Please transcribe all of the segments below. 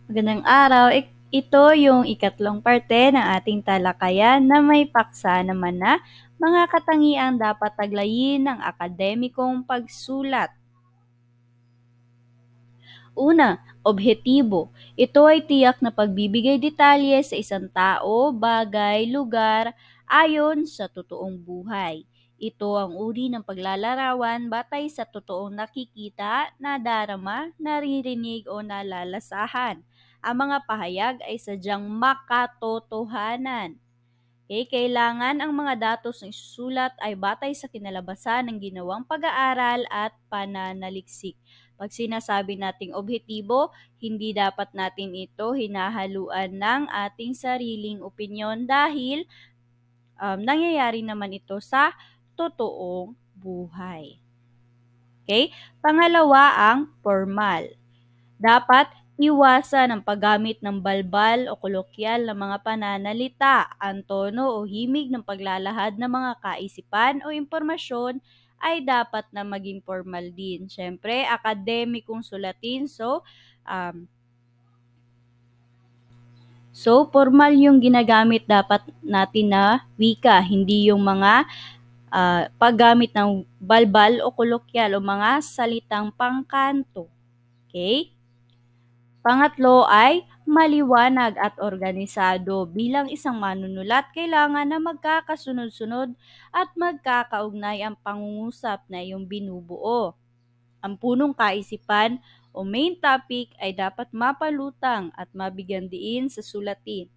Magandang araw. Ito yung ikatlong parte ng ating talakayan na may paksa naman na mga katangiang dapat taglayin ng akademikong pagsulat. Una, objetibo. Ito ay tiyak na pagbibigay detalye sa isang tao, bagay, lugar, ayon sa totoong buhay. Ito ang uri ng paglalarawan batay sa totoong nakikita, nadarama, naririnig o nalalasahan. Ang mga pahayag ay sadyang makatotohanan. Okay, kailangan ang mga datos na isusulat ay batay sa kinalabasan ng ginawang pag-aaral at pananaliksik. Pag sinasabi nating objetibo, hindi dapat natin ito hinahaluan ng ating sariling opinyon dahil nangyayari naman ito sa totoong buhay. Okay? Pangalawa ang formal. Dapat iwasan ang paggamit ng balbal o kolokyal na mga pananalita, ang tono o himig ng paglalahad ng mga kaisipan o impormasyon ay dapat na maging formal din. Siyempre, akademikong sulatin. So, formal yung ginagamit dapat natin na wika, hindi yung mga paggamit ng balbal o kolokyal o mga salitang pangkanto. Okay? Pangatlo ay maliwanag at organisado. Bilang isang manunulat, kailangan na magkakasunod-sunod at magkakaugnay ang pangungusap na iyong binubuo. Ang punong kaisipan o main topic ay dapat mapalutang at mabigyan diin sa sulatin.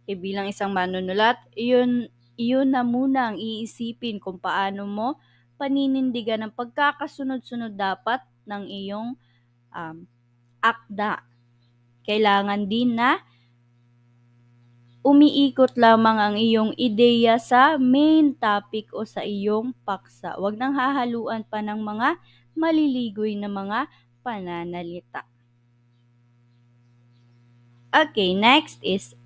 Bilang isang manunulat, iyon na muna ang iisipin kung paano mo paninindigan ang pagkakasunod-sunod dapat ng iyong akda. Kailangan din na umiikot lamang ang iyong ideya sa main topic o sa iyong paksa. Huwag nang hahaluan pa ng mga maliligoy na mga pananalita. Okay, next is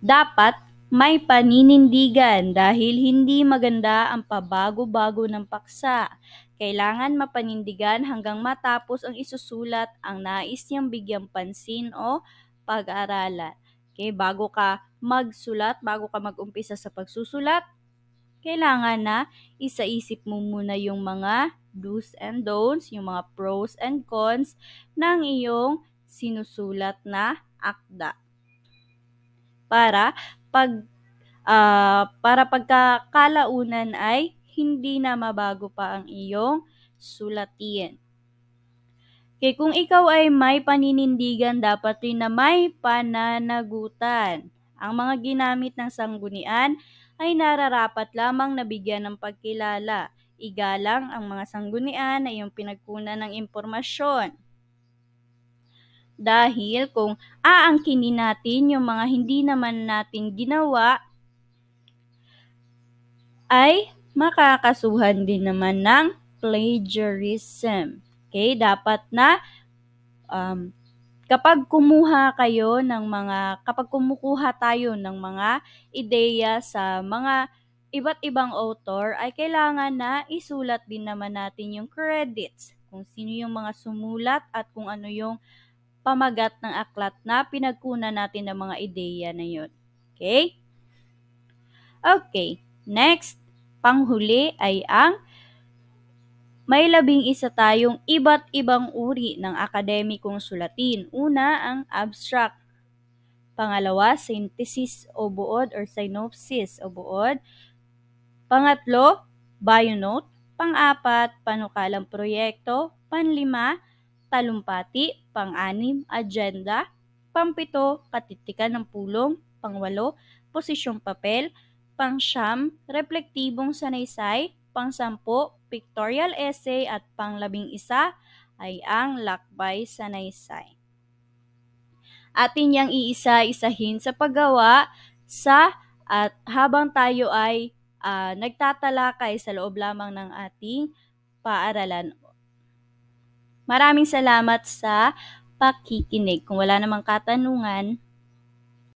dapat may paninindigan dahil hindi maganda ang pabago-bago ng paksa. Kailangan mapanindigan hanggang matapos ang isusulat ang nais niyang bigyang pansin o pag-aralan. Okay, bago ka mag-umpisa sa pagsusulat, kailangan na isaisip mo muna yung mga do's and don'ts, yung mga pros and cons ng iyong sinusulat na akda. Para pagkakalaunan ay hindi na mabago pa ang iyong sulatin. Okay, kung ikaw ay may paninindigan, dapat rin na may pananagutan. Ang mga ginamit ng sanggunian ay nararapat lamang na bigyan ng pagkilala. Igalang ang mga sanggunian na iyong pinagkunan ng impormasyon. Dahil kung aangkinin natin yung mga hindi naman natin ginawa, ay makakasuhan din naman ng plagiarism. Okay, dapat na kapag kumukuha tayo ng mga ideya sa mga iba't ibang author, ay kailangan na isulat din naman natin yung credits, kung sino yung mga sumulat at kung ano yung pamagat ng aklat na pinagkunan natin ng mga ideya na yun. Okay? Okay, next, panghuli ay ang may 11 tayong iba't ibang uri ng akademikong sulatin. Una, ang abstract. Pangalawa, synthesis o buod or synopsis o buod. Pangatlo, bionote. Pang-apat, panukalang proyekto. Panlima, talumpati. Pang-anim, agenda. Pang-pito, katitikan ng pulong. Pang-walo, posisyong papel. Pang-siyam, reflektibong sanaysay. Pang-sampu, pictorial essay. At pang-11 ay ang lakbay sanaysay. Atin yang iisa-isahin sa paggawa at habang tayo ay nagtatalakay sa loob lamang ng ating paaralan. Maraming salamat sa pakikinig. Kung wala namang katanungan,